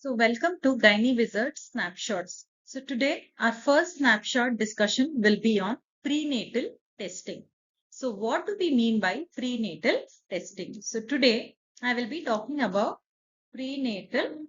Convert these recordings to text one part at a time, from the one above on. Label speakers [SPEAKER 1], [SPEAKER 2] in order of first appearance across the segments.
[SPEAKER 1] So, welcome to Gynae Wizard Snapshots. So, today our first snapshot discussion will be on prenatal testing. So, what do we mean by prenatal testing? So, today I will be talking about prenatal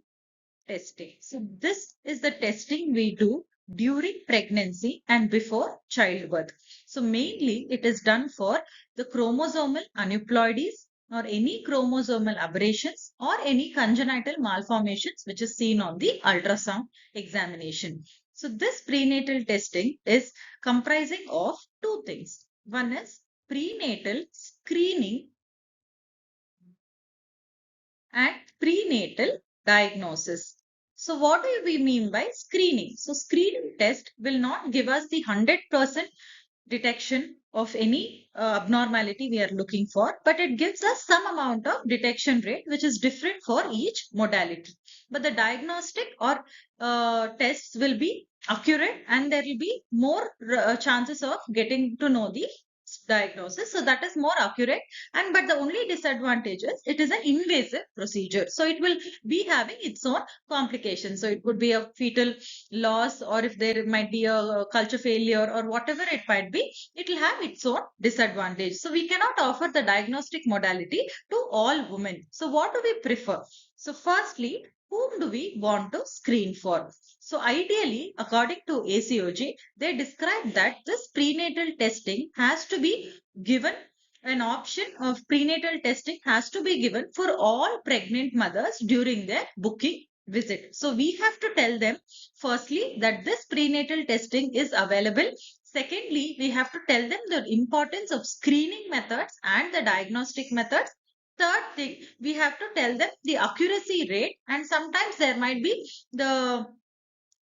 [SPEAKER 1] testing. So, this is the testing we do during pregnancy and before childbirth. So, mainly it is done for the chromosomal aneuploidies or any chromosomal aberrations or any congenital malformations which is seen on the ultrasound examination. So, this prenatal testing is comprising of two things. One is prenatal screening and prenatal diagnosis. So what do we mean by screening? So screening test will not give us the 100% detection of any abnormality we are looking for, but it gives us some amount of detection rate which is different for each modality. But the diagnostic or tests will be accurate and there will be more chances of getting to know the diagnosis. So that is more accurate. And but the only disadvantage is it is an invasive procedure. So it will be having its own complications. So it could be a fetal loss, or if there might be a culture failure or whatever it might be, it will have its own disadvantage. So we cannot offer the diagnostic modality to all women. So what do we prefer? So firstly, whom do we want to screen for? So ideally, according to ACOG, they describe that this prenatal testing has to be given, an option of prenatal testing has to be given for all pregnant mothers during their booking visit. So we have to tell them firstly that this prenatal testing is available. Secondly, we have to tell them the importance of screening methods and the diagnostic methods. Third thing, we have to tell them the accuracy rate, and sometimes there might be the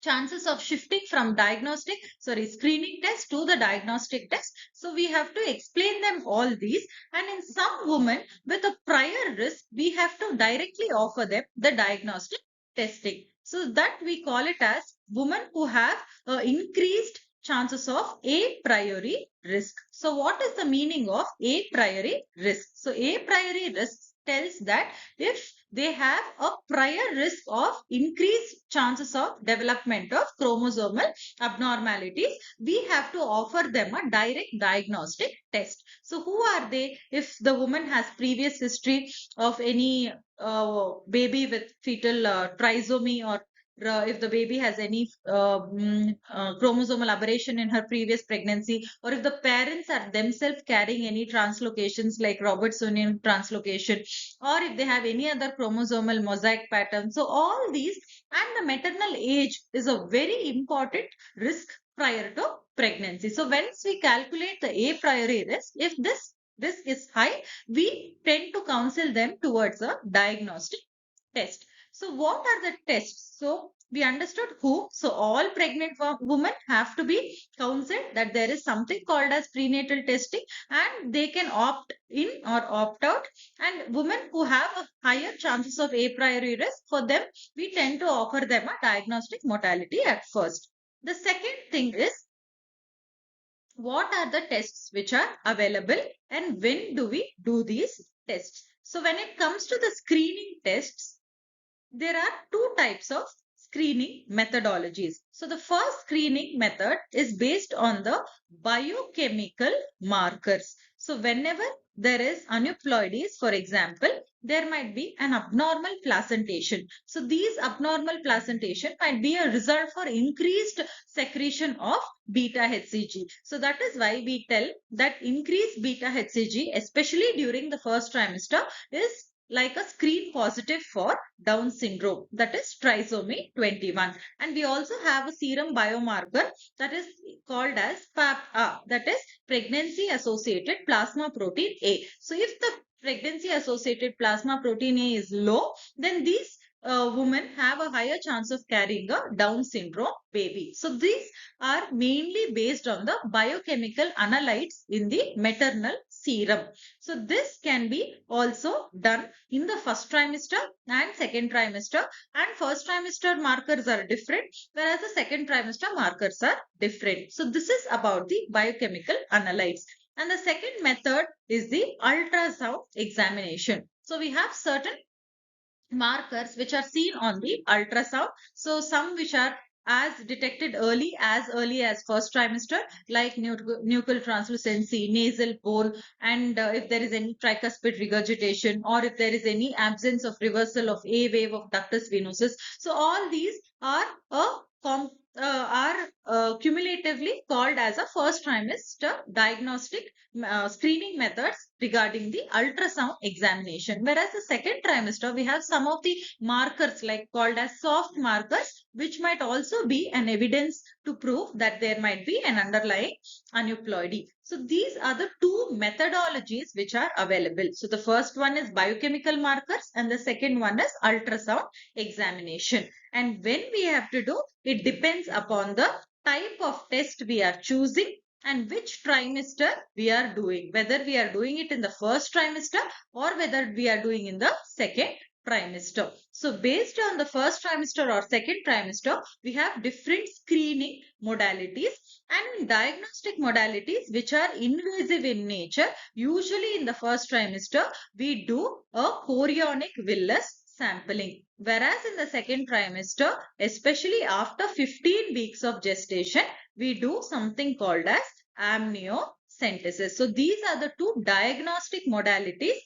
[SPEAKER 1] chances of shifting from screening test to the diagnostic test. So we have to explain them all these, and in some women with a prior risk we have to directly offer them the diagnostic testing, so that we call it as women who have increased chances of a priori risk. So what is the meaning of a priori risk? So a priori risk tells that if they have a prior risk of increased chances of development of chromosomal abnormalities, we have to offer them a direct diagnostic test. So who are they? If the woman has previous history of any baby with fetal trisomy, or if the baby has any chromosomal aberration in her previous pregnancy, or if the parents are themselves carrying any translocations like Robertsonian translocation, or if they have any other chromosomal mosaic pattern. So all these, and the maternal age is a very important risk prior to pregnancy. So once we calculate the a priori risk, if this risk is high, we tend to counsel them towards a diagnostic test. So what are the tests? So we understood who. So all pregnant women have to be counseled that there is something called as prenatal testing, and they can opt in or opt out. And women who have a higher chances of a priori risk, for them we tend to offer them a diagnostic modality at first. The second thing is, what are the tests which are available and when do we do these tests? So when it comes to the screening tests, there are two types of screening methodologies. So the first screening method is based on the biochemical markers. So whenever there is aneuploidies, for example, there might be an abnormal placentation. So these abnormal placentation might be a result for increased secretion of beta HCG. So that is why we tell that increased beta HCG, especially during the first trimester, is like a screen positive for Down syndrome, that is trisomy 21. And we also have a serum biomarker that is called as PAPA, that is pregnancy associated plasma protein A. So if the pregnancy associated plasma protein A is low, then these women have a higher chance of carrying a Down syndrome baby. So these are mainly based on the biochemical analytes in the maternal serum. So this can be also done in the first trimester and second trimester, and first trimester markers are different, whereas the second trimester markers are different. So this is about the biochemical analytes. And the second method is the ultrasound examination. So we have certain markers which are seen on the ultrasound. So some which are as detected as early as first trimester, like nuchal translucency, nasal bone, and if there is any tricuspid regurgitation, or if there is any absence of reversal of A wave of ductus venosus. So all these are cumulatively called as a first trimester diagnostic screening methods regarding the ultrasound examination. Whereas the second trimester, we have some of the markers like called as soft markers, which might also be an evidence to prove that there might be an underlying aneuploidy. So these are the two methodologies which are available. So the first one is biochemical markers and the second one is ultrasound examination. And when we have to do, it depends upon the type of test we are choosing and which trimester we are doing, whether we are doing it in the first trimester or whether we are doing in the second trimester. So based on the first trimester or second trimester, we have different screening modalities and diagnostic modalities which are invasive in nature. Usually in the first trimester, we do a chorionic villus sampling, whereas in the second trimester, especially after 15 weeks of gestation, we do something called as amniocentesis. So these are the two diagnostic modalities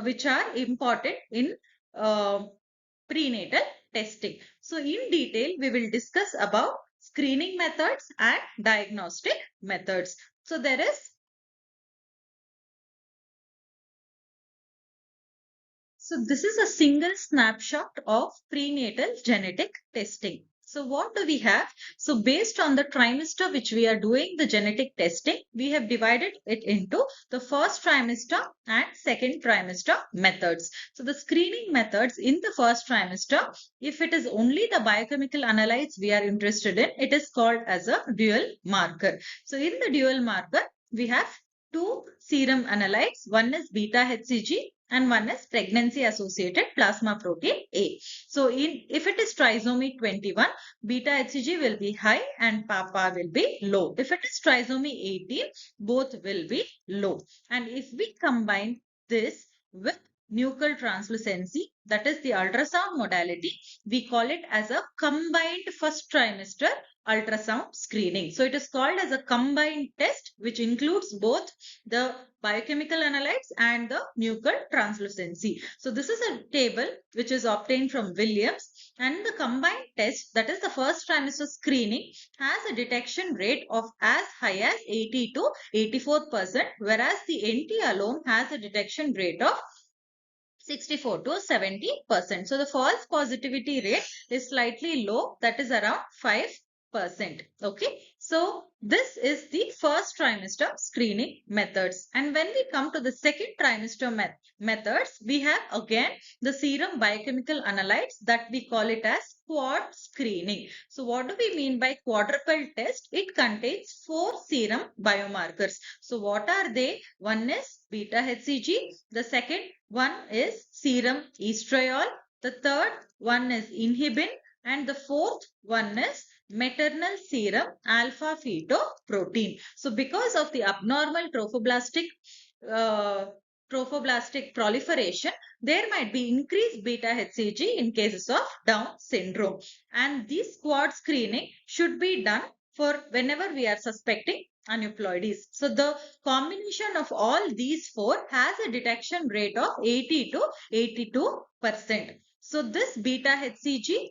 [SPEAKER 1] which are important in uh, prenatal testing. So in detail, we will discuss about screening methods and diagnostic methods. So there is So this is a single snapshot of prenatal genetic testing. So what do we have? So based on the trimester which we are doing the genetic testing, we have divided it into the first trimester and second trimester methods. So the screening methods in the first trimester, if it is only the biochemical analytes we are interested in, it is called as a dual marker. So in the dual marker, we have two serum analytes. One is beta HCG and one is pregnancy associated plasma protein A. So if it is trisomy 21, beta HCG will be high and papa will be low. If it is trisomy 18, both will be low. And if we combine this with nuchal translucency, that is the ultrasound modality, we call it as a combined first trimester ultrasound screening. So it is called as a combined test which includes both the biochemical analytes and the nuchal translucency. So this is a table which is obtained from Williams, and the combined test, that is the first trimester screening, has a detection rate of as high as 80 to 84%, whereas the NT alone has a detection rate of 64 to 70%. So the false positivity rate is slightly low, that is around 5%. Okay. So this is the first trimester screening methods. And when we come to the second trimester methods, we have again the serum biochemical analytes that we call it as quad screening. So what do we mean by quadruple test? It contains 4 serum biomarkers. So what are they? One is beta HCG. The second one is serum estriol. The third one is inhibin. And the fourth one is maternal serum alpha fetoprotein. So because of the abnormal uh, trophoblastic proliferation, there might be increased beta HCG in cases of Down syndrome. And this quad screening should be done for whenever we are suspecting aneuploidies. So the combination of all these four has a detection rate of 80 to 82%. So this beta HCG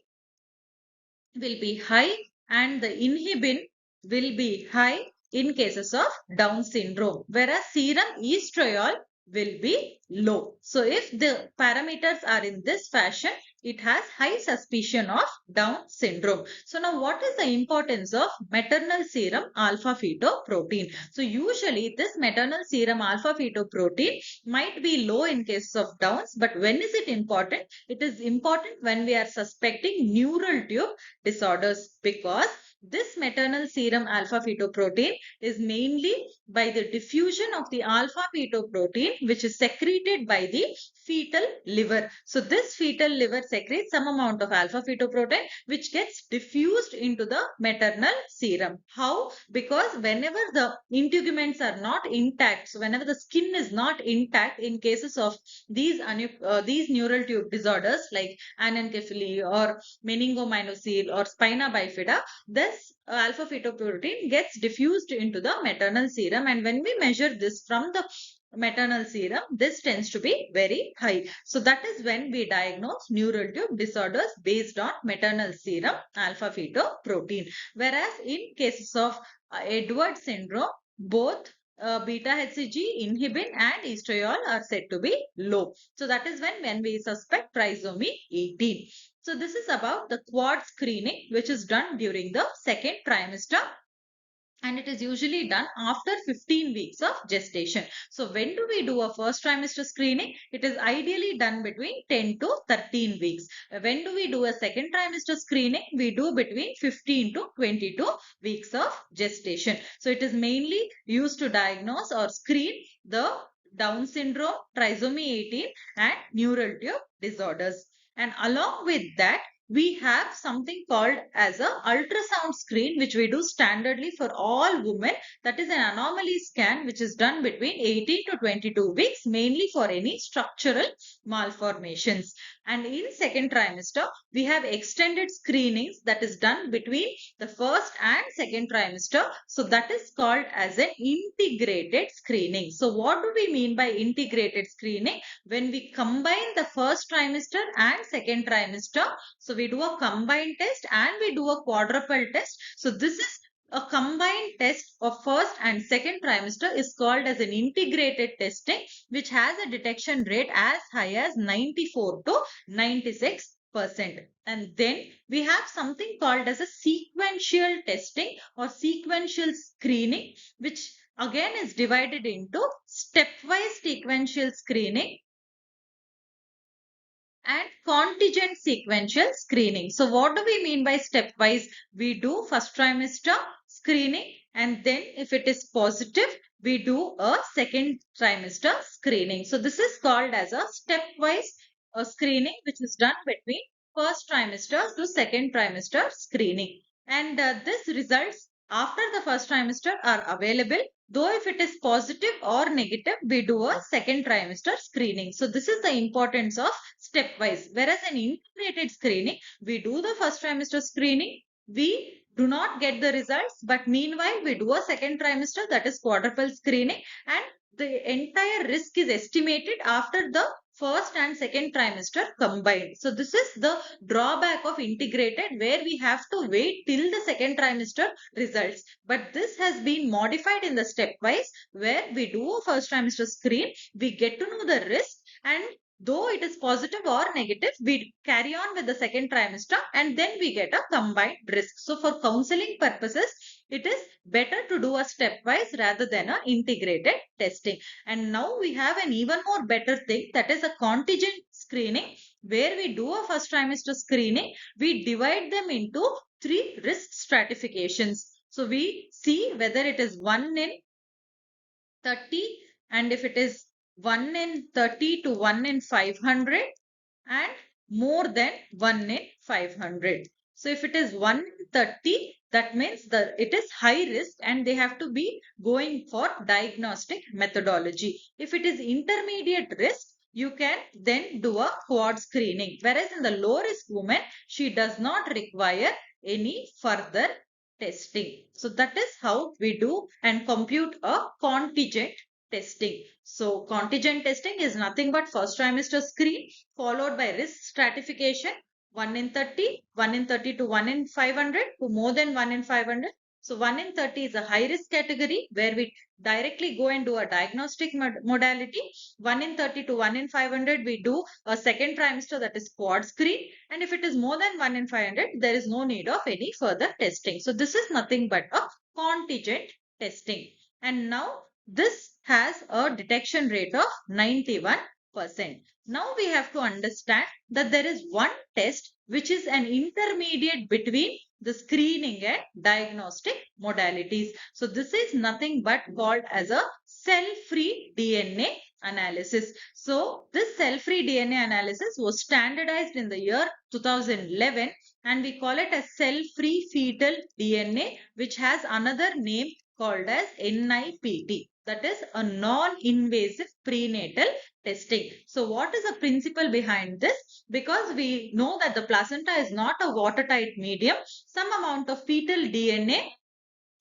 [SPEAKER 1] will be high and the inhibin will be high in cases of Down syndrome, whereas serum estriol will be low. So if the parameters are in this fashion, it has high suspicion of Down syndrome. So now what is the importance of maternal serum alpha fetoprotein? So usually this maternal serum alpha fetoprotein might be low in cases of Downs, but when is it important? It is important when we are suspecting neural tube disorders, because This maternal serum alpha fetoprotein is mainly by the diffusion of the alpha fetoprotein, which is secreted by the fetal liver. So this fetal liver secretes some amount of alpha fetoprotein, which gets diffused into the maternal serum. How? Because whenever the integuments are not intact, so whenever the skin is not intact, in cases of these neural tube disorders like anencephaly or meningomyocele or spina bifida, this alpha fetoprotein gets diffused into the maternal serum, and when we measure this from the maternal serum, this tends to be very high. So that is when we diagnose neural tube disorders based on maternal serum alpha fetoprotein. Whereas in cases of Edward syndrome, both beta HCG, inhibin and estriol are said to be low. So that is when we suspect trisomy 18. So this is about the quad screening, which is done during the second trimester, and it is usually done after 15 weeks of gestation. So when do we do a first trimester screening? It is ideally done between 10 to 13 weeks. When do we do a second trimester screening? We do between 15 to 22 weeks of gestation. So it is mainly used to diagnose or screen the Down syndrome, trisomy 18 and neural tube disorders. And along with that, we have something called as a ultrasound screen, which we do standardly for all women. That is an anomaly scan, which is done between 18 to 22 weeks, mainly for any structural malformations. And in second trimester, we have extended screenings that is done between the first and second trimester. So that is called as an integrated screening. So what do we mean by integrated screening? When we combine the first trimester and second trimester, so we do a combined test and we do a quadruple test. So this is a combined test of first and second trimester is called as an integrated testing, which has a detection rate as high as 94 to 96%. And then we have something called as a sequential testing or sequential screening, which again is divided into stepwise sequential screening and contingent sequential screening. So what do we mean by stepwise? We do first trimester screening, and then if it is positive, we do a second trimester screening. So this is called as a stepwise screening, which is done between first trimester to second trimester screening. And this results after the first trimester are available. Though if it is positive or negative, we do a second trimester screening. So this is the importance of stepwise. Whereas in integrated screening, we do the first trimester screening, we do not get the results, but meanwhile we do a second trimester, that is quadruple screening, and the entire risk is estimated after the first and second trimester combined. So this is the drawback of integrated, where we have to wait till the second trimester results. But this has been modified in the stepwise, where we do a first trimester screen, we get to know the risk, and though it is positive or negative, we carry on with the second trimester and then we get a combined risk. So for counseling purposes, it is better to do a stepwise rather than a integrated testing. And now we have an even more better thing, that is a contingent screening, where we do a first trimester screening, we divide them into 3 risk stratifications. So we see whether it is 1 in 30, and if it is 1 in 30 to 1 in 500 and more than 1 in 500. So if it is 1 in 30, that means that it is high risk and they have to be going for diagnostic methodology. If it is intermediate risk, you can then do a quad screening. Whereas in the low risk woman, she does not require any further testing. So that is how we do and compute a contingent testing. So contingent testing is nothing but first trimester screen followed by risk stratification, 1 in 30, 1 in 30 to 1 in 500 to more than 1 in 500. So 1 in 30 is a high risk category where we directly go and do a diagnostic modality. 1 in 30 to 1 in 500, we do a second trimester, that is quad screen. And if it is more than 1 in 500, there is no need of any further testing. So this is nothing but a contingent testing. And now this has a detection rate of 91%. Now we have to understand that there is one test which is an intermediate between the screening and diagnostic modalities. So this is nothing but called as a cell-free DNA analysis. So this cell-free DNA analysis was standardized in the year 2011, and we call it as cell-free fetal DNA, which has another name called as NIPT. That is a non-invasive prenatal testing. So what is the principle behind this? Because we know that the placenta is not a watertight medium, some amount of fetal DNA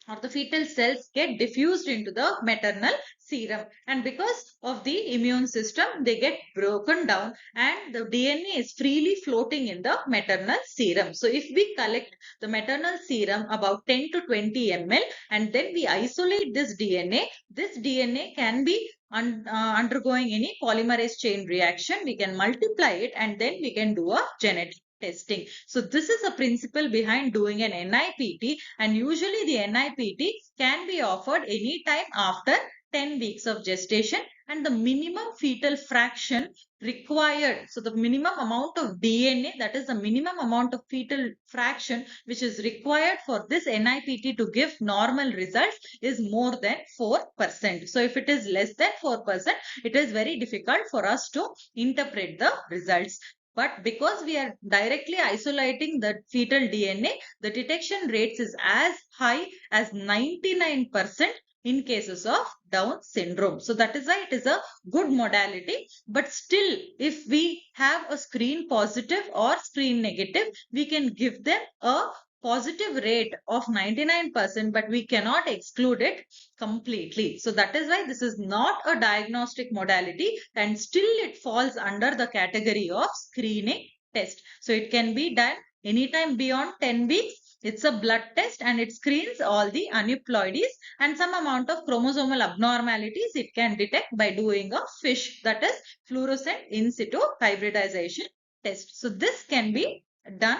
[SPEAKER 1] or the fetal cells get diffused into the maternal serum, and because of the immune system they get broken down and the DNA is freely floating in the maternal serum. So if we collect the maternal serum about 10 to 20 ml and then we isolate this DNA can be undergoing any polymerase chain reaction. We can multiply it and then we can do a genetic testing. So this is the principle behind doing an NIPT, and usually the NIPT can be offered anytime after 10 weeks of gestation, and the minimum fetal fraction required, so the minimum amount of DNA, that is the minimum amount of fetal fraction which is required for this NIPT to give normal results, is more than 4%. So if it is less than 4%, it is very difficult for us to interpret the results. But because we are directly isolating the fetal DNA, the detection rates is as high as 99% in cases of Down syndrome. So that is why it is a good modality. But still, if we have a screen positive or screen negative, we can give them a positive rate of 99%, but we cannot exclude it completely. So that is why this is not a diagnostic modality and still it falls under the category of screening test. So it can be done anytime beyond 10 weeks. It's a blood test and it screens all the aneuploidies and some amount of chromosomal abnormalities it can detect by doing a FISH, that is fluorescent in situ hybridization test. So this can be done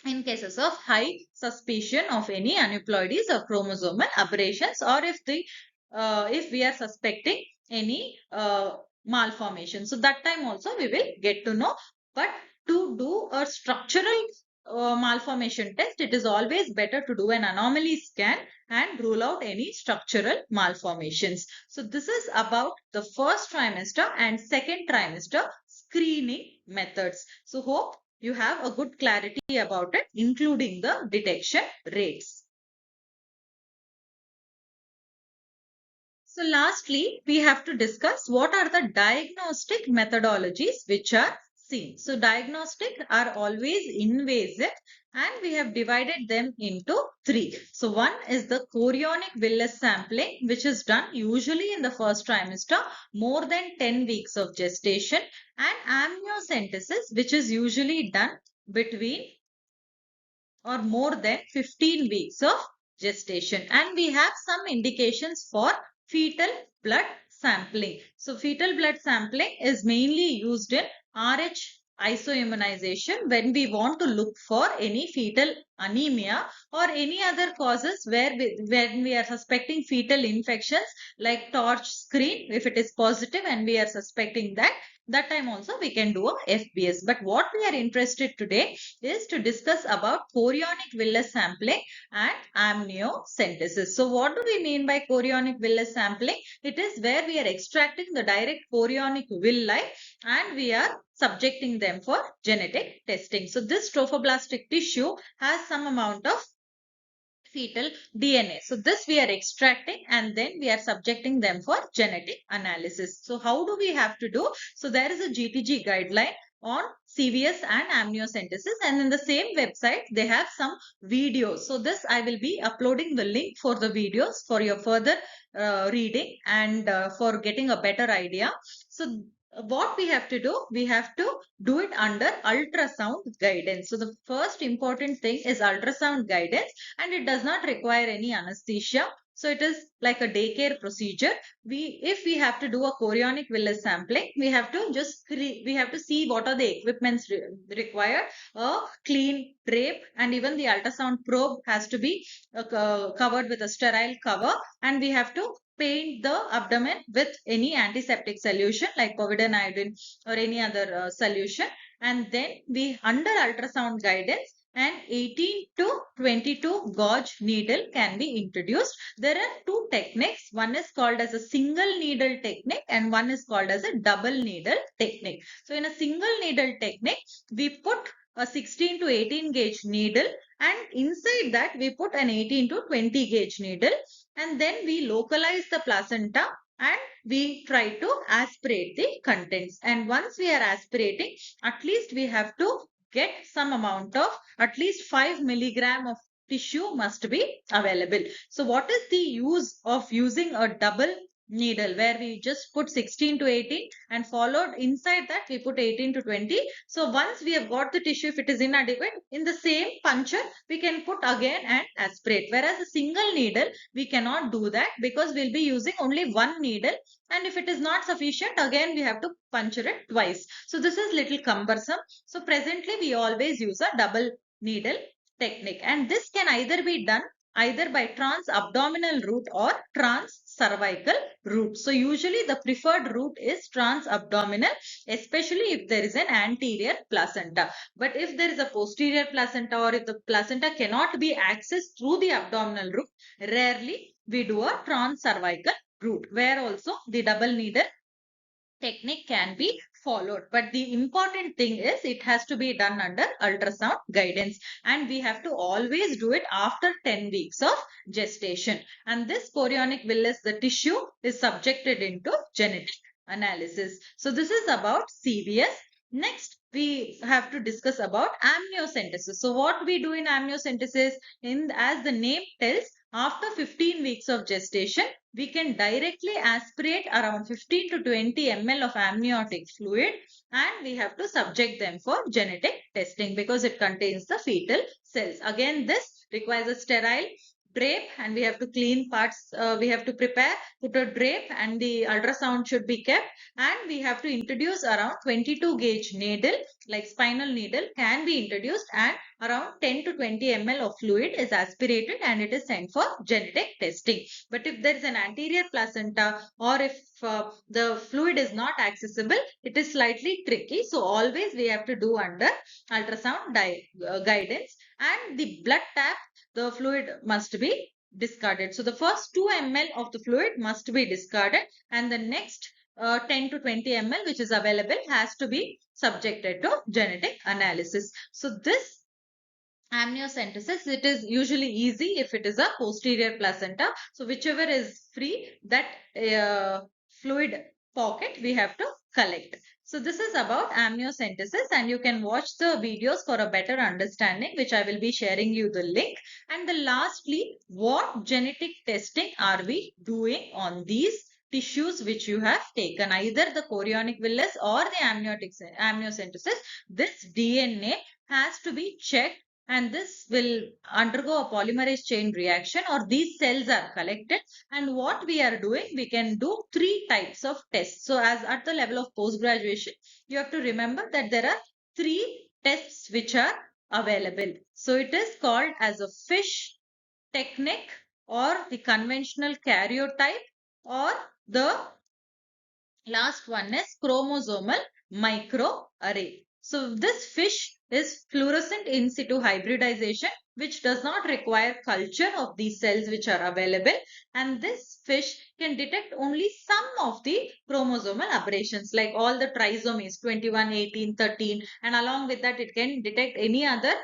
[SPEAKER 1] in cases of high suspicion of any aneuploidies or chromosomal aberrations, or if we are suspecting any malformation. So that time also we will get to know. But to do a structural malformation test, it is always better to do an anomaly scan and rule out any structural malformations. So this is about the first trimester and second trimester screening methods. So hope you have a good clarity about it, including the detection rates. So lastly, we have to discuss what are the diagnostic methodologies which are seen. So diagnostic are always invasive and we have divided them into three. So one is the chorionic villus sampling, which is done usually in the first trimester, more than 10 weeks of gestation, and amniocentesis, which is usually done between or more than 15 weeks of gestation. And we have some indications for fetal blood sampling. So fetal blood sampling is mainly used in RH isoimmunization when we want to look for any fetal anemia or any other causes when we are suspecting fetal infections, like torch screen. If it is positive and we are suspecting that time also we can do a FBS. But what we are interested today is to discuss about chorionic villus sampling and amniocentesis. So what do we mean by chorionic villus sampling? It is where we are extracting the direct chorionic villi and we are subjecting them for genetic testing. So this trophoblastic tissue has some amount of fetal DNA. So this we are extracting and then we are subjecting them for genetic analysis. So how do we have to do? So there is a GTG guideline on CVS and amniocentesis, and in the same website they have some videos. So this I will be uploading the link for the videos for your further reading and for getting a better idea. So what we have to do? We have to do it under ultrasound guidance. So the first important thing is ultrasound guidance, and it does not require any anesthesia. So it is like a daycare procedure. If we have to do a chorionic villus sampling, we have to see what are the equipments required. A clean drape, and even the ultrasound probe has to be covered with a sterile cover, and we have to paint the abdomen with any antiseptic solution like povidone iodine or any other solution, and then we under ultrasound guidance, and 18 to 22 gauge needle can be introduced. There are two techniques. One is called as a single needle technique and one is called as a double needle technique. So in a single needle technique, we put a 16 to 18 gauge needle and inside that we put an 18 to 20 gauge needle and then we localize the placenta and we try to aspirate the contents. And once we are aspirating, at least we have to get some amount of at least 5 milligram of tissue must be available. So what is the use of using a double needle where we just put 16 to 18 and followed inside that we put 18 to 20. So once we have got the tissue, if it is inadequate, in the same puncture we can put again and aspirate. Whereas a single needle we cannot do that because we'll be using only one needle, and if it is not sufficient, again we have to puncture it twice. So this is little cumbersome. So presently we always use a double needle technique, and this can either be done either by trans-abdominal route or trans-cervical route. So usually the preferred route is trans-abdominal, especially if there is an anterior placenta. But if there is a posterior placenta or if the placenta cannot be accessed through the abdominal route, rarely we do a trans-cervical route where also the double needle technique can be followed. But the important thing is it has to be done under ultrasound guidance, and we have to always do it after 10 weeks of gestation. And this chorionic villus, the tissue is subjected into genetic analysis. So this is about CVS. Next, we have to discuss about amniocentesis. So what we do in amniocentesis, as the name tells, after 15 weeks of gestation, we can directly aspirate around 15 to 20 ml of amniotic fluid, and we have to subject them for genetic testing because it contains the fetal cells. Again, this requires a sterile drape and we have to clean parts. We have to prepare, put a drape, and the ultrasound should be kept, and we have to introduce around 22 gauge needle like spinal needle can be introduced, and around 10 to 20 ml of fluid is aspirated and it is sent for genetic testing. But if there is an anterior placenta or if the fluid is not accessible, it is slightly tricky. So always we have to do under ultrasound guidance, and the blood tap, the fluid must be discarded. So the first 2 ml of the fluid must be discarded, and the next 10 to 20 ml which is available has to be subjected to genetic analysis. So this amniocentesis, it is usually easy if it is a posterior placenta. So whichever is free, that fluid pocket we have to collect. So this is about amniocentesis, and you can watch the videos for a better understanding, which I will be sharing you the link. And the lastly, what genetic testing are we doing on these tissues which you have taken, either the chorionic villus or the amniocentesis? This DNA has to be checked, and this will undergo a polymerase chain reaction, or these cells are collected. And what we are doing, we can do 3 types of tests. So as at the level of post graduation, you have to remember that there are 3 tests which are available. So it is called as a fish technique, or the conventional karyotype, or the last one is chromosomal microarray. So this fish is fluorescent in situ hybridization, which does not require culture of these cells which are available, and this fish can detect only some of the chromosomal aberrations like all the trisomies 21, 18, 13, and along with that it can detect any other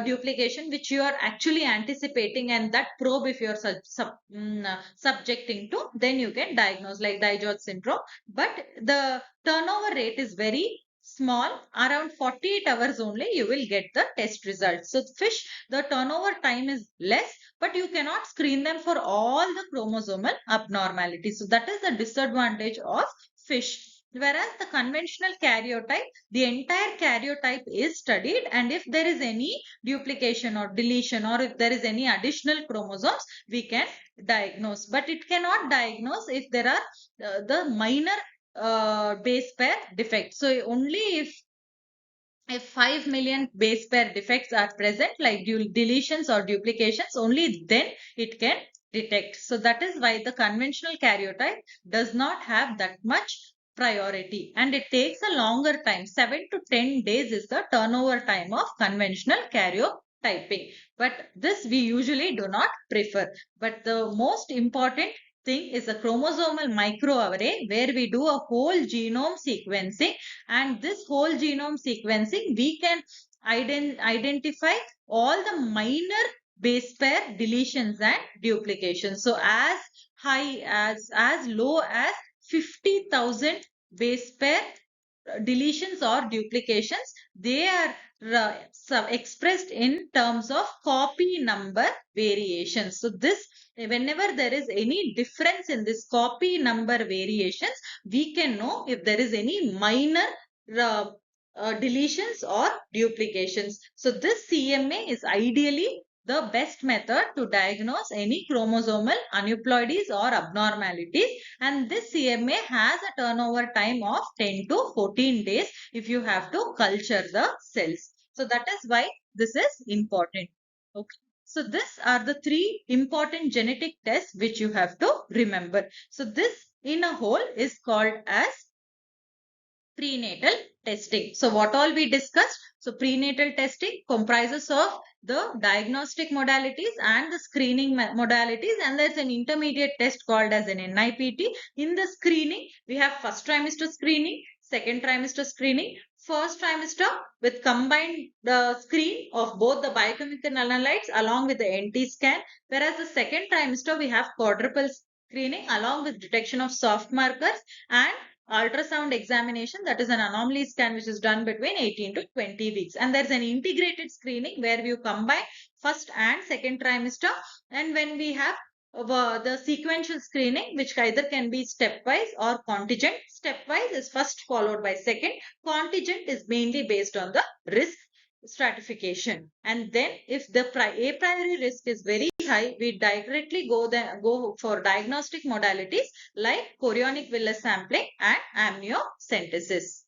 [SPEAKER 1] duplication which you are actually anticipating, and that probe if you are subjecting to, then you can diagnose like Dijot syndrome. But the turnover rate is very small, around 48 hours only you will get the test results. So fish, the turnover time is less, but you cannot screen them for all the chromosomal abnormalities. So that is the disadvantage of fish. Whereas the conventional karyotype, the entire karyotype is studied, and if there is any duplication or deletion, or if there is any additional chromosomes, we can diagnose. But it cannot diagnose if there are the minor base pair defects. So only if 5 million base pair defects are present, like deletions or duplications, only then it can detect. So that is why the conventional karyotype does not have that much priority, and it takes a longer time. 7 to 10 days is the turnover time of conventional karyotype. typing. But this we usually do not prefer. But the most important thing is a chromosomal microarray where we do a whole genome sequencing, and this whole genome sequencing we can identify all the minor base pair deletions and duplications. So as low as 50,000 base pair deletions or duplications, they are expressed in terms of copy number variations. So this, whenever there is any difference in this copy number variations, we can know if there is any minor uh, deletions or duplications. So this CMA is ideally the best method to diagnose any chromosomal aneuploidies or abnormalities, and this CMA has a turnover time of 10 to 14 days if you have to culture the cells. So that is why this is important. Okay. So these are the three important genetic tests which you have to remember. So this in a whole is called as prenatal testing. So what all we discussed? So prenatal testing comprises of the diagnostic modalities and the screening modalities, and there's an intermediate test called as an NIPT. In the screening, we have first trimester screening, second trimester screening, first trimester with combined screen of both the biochemical analytes along with the NT scan, whereas the second trimester we have quadruple screening along with detection of soft markers and ultrasound examination, that is an anomaly scan which is done between 18 to 20 weeks. And there's an integrated screening where you combine first and second trimester. And when we have the sequential screening, which either can be stepwise or contingent. Stepwise is first followed by second. Contingent is mainly based on the risk stratification. And then if the a priori risk is very high, we directly go for diagnostic modalities like chorionic villus sampling and amniocentesis.